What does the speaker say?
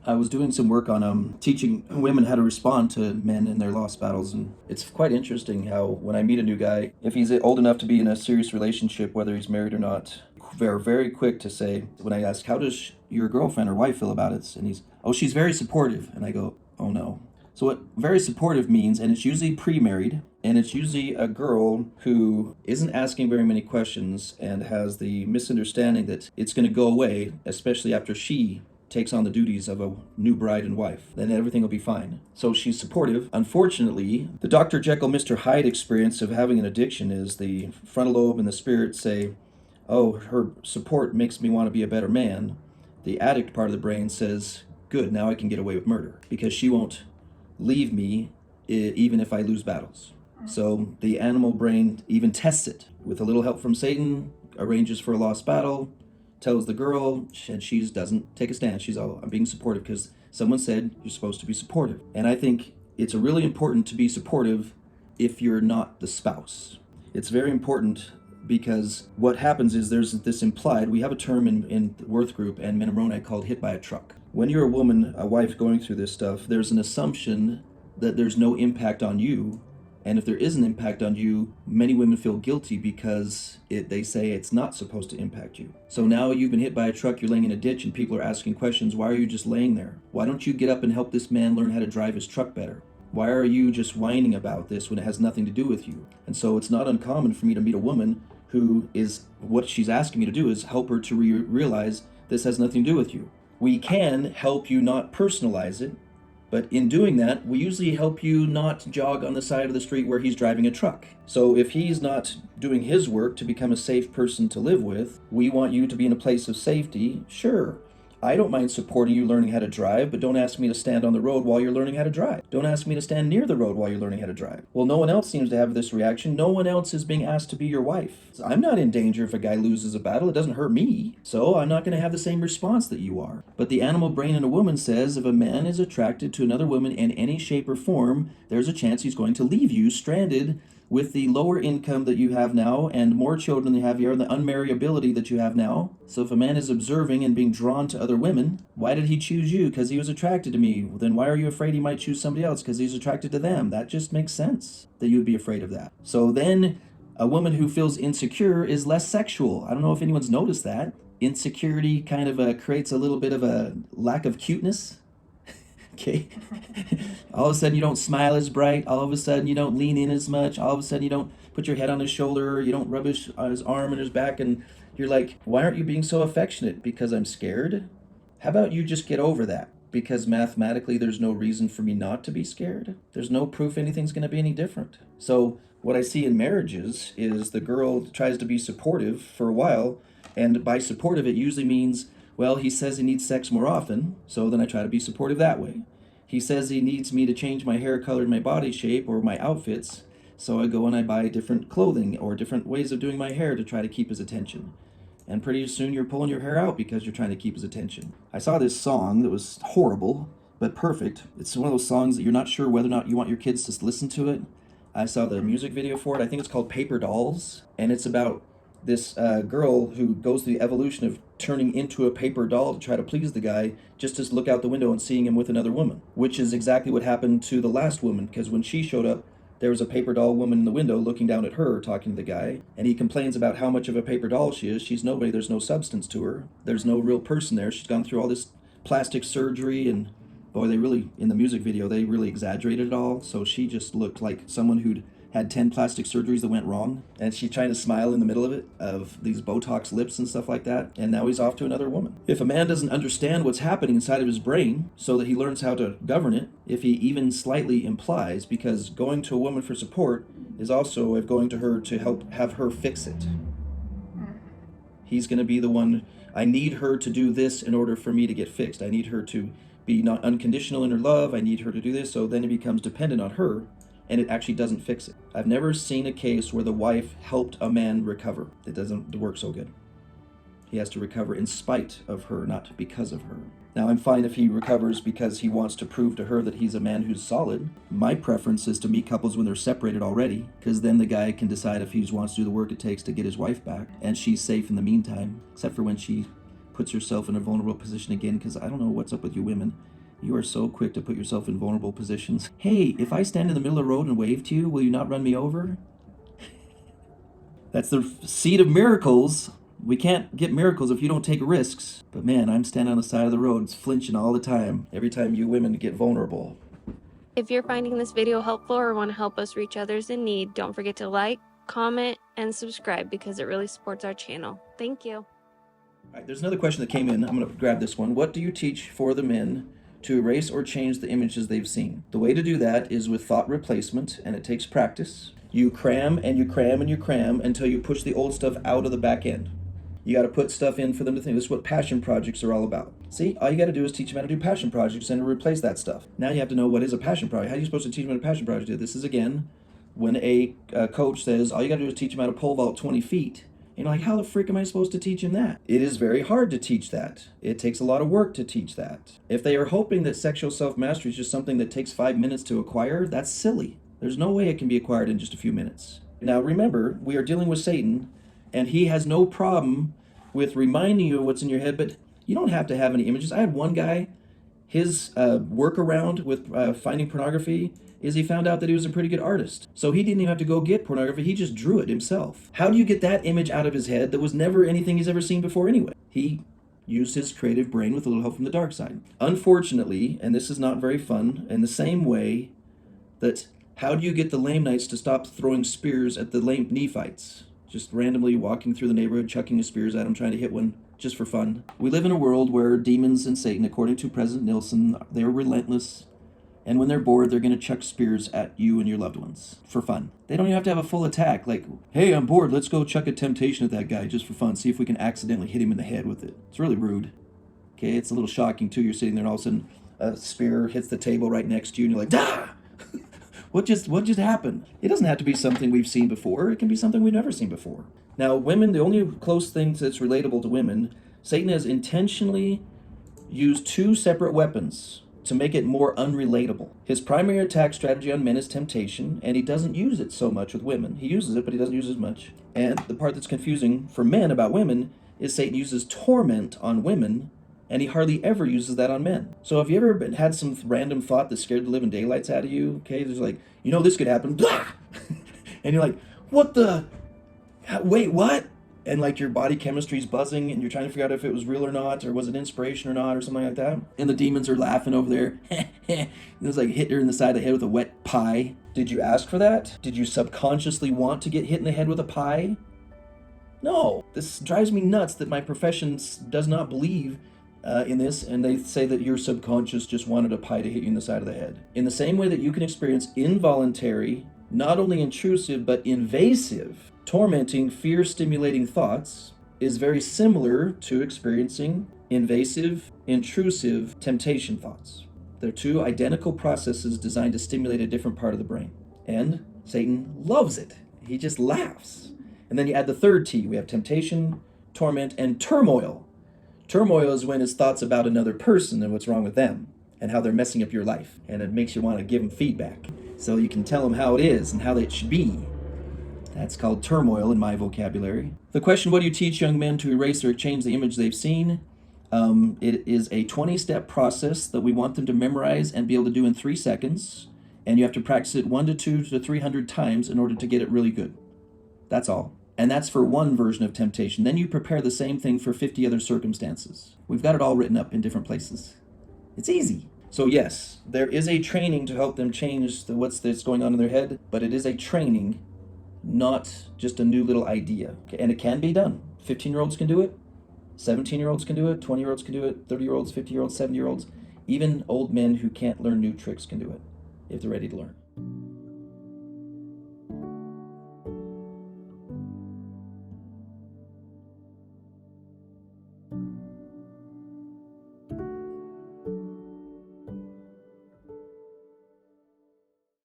I was doing some work on teaching women how to respond to men in their lost battles, and it's quite interesting how when I meet a new guy, if he's old enough to be in a serious relationship, whether he's married or not, they're very quick to say, when I ask, how does your girlfriend or wife feel about it? And he's, oh, she's very supportive. And I go, oh no. So what very supportive means, and it's usually pre-married, and it's usually a girl who isn't asking very many questions and has the misunderstanding that it's going to go away, especially after she takes on the duties of a new bride and wife, then everything will be fine. So she's supportive. Unfortunately, the Dr. Jekyll, Mr. Hyde experience of having an addiction is the frontal lobe and the spirit say, oh, her support makes me want to be a better man. The addict part of the brain says, good, now I can get away with murder because she won't leave me even if I lose battles. So the animal brain even tests it with a little help from Satan, arranges for a lost battle, tells the girl, and she doesn't take a stand. She's all, I'm being supportive because someone said you're supposed to be supportive. And I think it's really important to be supportive if you're not the spouse. It's very important because what happens is there's this implied, we have a term in the Worth group and Minimoroni called hit by a truck. When you're a woman, a wife going through this stuff, there's an assumption that there's no impact on you. And if there is an impact on you, many women feel guilty because they say it's not supposed to impact you. So now you've been hit by a truck, you're laying in a ditch, and people are asking questions. Why are you just laying there? Why don't you get up and help this man learn how to drive his truck better? Why are you just whining about this when it has nothing to do with you? And so it's not uncommon for me to meet a woman who is, what she's asking me to do is help her to realize this has nothing to do with you. We can help you not personalize it, but in doing that, we usually help you not jog on the side of the street where he's driving a truck. So if he's not doing his work to become a safe person to live with, we want you to be in a place of safety. Sure, I don't mind supporting you learning how to drive, but don't ask me to stand on the road while you're learning how to drive. Don't ask me to stand near the road while you're learning how to drive. Well, no one else seems to have this reaction. No one else is being asked to be your wife. I'm not in danger if a guy loses a battle. It doesn't hurt me. So I'm not going to have the same response that you are. But the animal brain in a woman says if a man is attracted to another woman in any shape or form, there's a chance he's going to leave you stranded with the lower income that you have now and more children you have here and the unmarriability that you have now. So if a man is observing and being drawn to other women, why did he choose you? Because he was attracted to me. Then why are you afraid he might choose somebody else? Because he's attracted to them. That just makes sense that you would be afraid of that. So then a woman who feels insecure is less sexual. I don't know if anyone's noticed that. Insecurity kind of creates a little bit of a lack of cuteness. Okay. All of a sudden you don't smile as bright. All of a sudden you don't lean in as much. All of a sudden you don't put your head on his shoulder. You don't rub on his arm and his back. And you're like, why aren't you being so affectionate? Because I'm scared? How about you just get over that? Because mathematically there's no reason for me not to be scared. There's no proof anything's going to be any different. So what I see in marriages is the girl tries to be supportive for a while. And by supportive, it usually means, well, he says he needs sex more often, so then I try to be supportive that way. He says he needs me to change my hair color and my body shape or my outfits, so I go and I buy different clothing or different ways of doing my hair to try to keep his attention. And pretty soon you're pulling your hair out because you're trying to keep his attention. I saw this song that was horrible, but perfect. It's one of those songs that you're not sure whether or not you want your kids to listen to it. I saw the music video for it. I think it's called Paper Dolls, and it's about this girl who goes through the evolution of turning into a paper doll to try to please the guy, just to look out the window and seeing him with another woman, which is exactly what happened to the last woman, because when she showed up, there was a paper doll woman in the window looking down at her, talking to the guy, and he complains about how much of a paper doll she is. She's nobody. There's no substance to her. There's no real person there. She's gone through all this plastic surgery, and boy, they really, in the music video, they really exaggerated it all, so she just looked like someone who'd had 10 plastic surgeries that went wrong, and she's trying to smile in the middle of it, of these Botox lips and stuff like that, and now he's off to another woman. If a man doesn't understand what's happening inside of his brain so that he learns how to govern it, if he even slightly implies, because going to a woman for support is also of going to her to help have her fix it. He's going to be the one, I need her to do this in order for me to get fixed. I need her to be not unconditional in her love. I need her to do this, so then it becomes dependent on her, and it actually doesn't fix it. I've never seen a case where the wife helped a man recover. It doesn't work so good. He has to recover in spite of her, not because of her. Now, I'm fine if he recovers because he wants to prove to her that he's a man who's solid. My preference is to meet couples when they're separated already, because then the guy can decide if he wants to do the work it takes to get his wife back, and she's safe in the meantime, except for when she puts herself in a vulnerable position again, because I don't know what's up with you women. You are so quick to put yourself in vulnerable positions. Hey, if I stand in the middle of the road and wave to you, will you not run me over? That's the seed of miracles. We can't get miracles if you don't take risks. But man, I'm standing on the side of the road flinching all the time every time you women get vulnerable. If you're finding this video helpful or want to help us reach others in need, don't forget to like, comment, and subscribe because it really supports our channel. Thank you. All right, there's another question that came in. I'm going to grab this one. What do you teach for the men to erase or change the images they've seen? The way to do that is with thought replacement, and it takes practice. You cram and you cram and you cram until you push the old stuff out of the back end. You got to put stuff in for them to think. This is what passion projects are all about. See, all you got to do is teach them how to do passion projects and to replace that stuff. Now you have to know what is a passion project. How are you supposed to teach them what a passion project is? This is, again, when a coach says, all you got to do is teach them how to pole vault 20 feet. And you're like, how the frick am I supposed to teach him that? It is very hard to teach that. It takes a lot of work to teach that. If they are hoping that sexual self-mastery is just something that takes 5 minutes to acquire, that's silly. There's no way it can be acquired in just a few minutes. Now remember, we are dealing with Satan, and he has no problem with reminding you of what's in your head, but you don't have to have any images. I had one guy, his workaround with finding pornography is he found out that he was a pretty good artist. So he didn't even have to go get pornography, he just drew it himself. How do you get that image out of his head that was never anything he's ever seen before anyway? He used his creative brain with a little help from the dark side. Unfortunately, and this is not very fun, in the same way that how do you get the Lamanites to stop throwing spears at the Nephites? Just randomly walking through the neighborhood, chucking the spears at them, trying to hit one just for fun. We live in a world where demons and Satan, according to President Nilsson, they're relentless. And when they're bored, they're going to chuck spears at you and your loved ones for fun. They don't even have to have a full attack. Like, hey, I'm bored. Let's go chuck a temptation at that guy just for fun. See if we can accidentally hit him in the head with it. It's really rude. Okay, it's a little shocking, too. You're sitting there and all of a sudden a spear hits the table right next to you and you're like, ah! What just happened? It doesn't have to be something we've seen before. It can be something we've never seen before. Now, women, the only close thing that's relatable to women, Satan has intentionally used two separate weapons to make it more unrelatable. His primary attack strategy on men is temptation, and he doesn't use it so much with women. He uses it, but he doesn't use it as much. And the part that's confusing for men about women is Satan uses torment on women, and he hardly ever uses that on men. So if you ever had some random thought that scared the living daylights out of you, okay, there's like, you know this could happen, blah! And you're like, what the, wait, what? And like your body chemistry's buzzing and you're trying to figure out if it was real or not, or was it inspiration or not, or something like that. And the demons are laughing over there. It was like hit her in the side of the head with a wet pie. Did you ask for that? Did you subconsciously want to get hit in the head with a pie? No. This drives me nuts that my profession does not believe in this, and they say that your subconscious just wanted a pie to hit you in the side of the head. In the same way that you can experience involuntary, not only intrusive, but invasive, tormenting, fear-stimulating thoughts is very similar to experiencing invasive, intrusive temptation thoughts. They're two identical processes designed to stimulate a different part of the brain. And Satan loves it. He just laughs. And then you add the third T. We have temptation, torment, and turmoil. Turmoil is when it's thoughts about another person and what's wrong with them and how they're messing up your life. And it makes you want to give them feedback so you can tell them how it is and how it should be. That's called turmoil in my vocabulary. The question, what do you teach young men to erase or change the image they've seen? It is a 20-step process that we want them to memorize and be able to do in 3 seconds. And you have to practice it 1 to 2 to 300 times in order to get it really good. That's all. And that's for one version of temptation. Then you prepare the same thing for 50 other circumstances. We've got it all written up in different places. It's easy. So yes, there is a training to help them change what's going on in their head, but it is a training, not just a new little idea. Okay? And it can be done. 15-year-olds can do it. 17-year-olds can do it. 20-year-olds can do it. 30-year-olds, 50-year-olds, 70-year-olds. Even old men who can't learn new tricks can do it if they're ready to learn.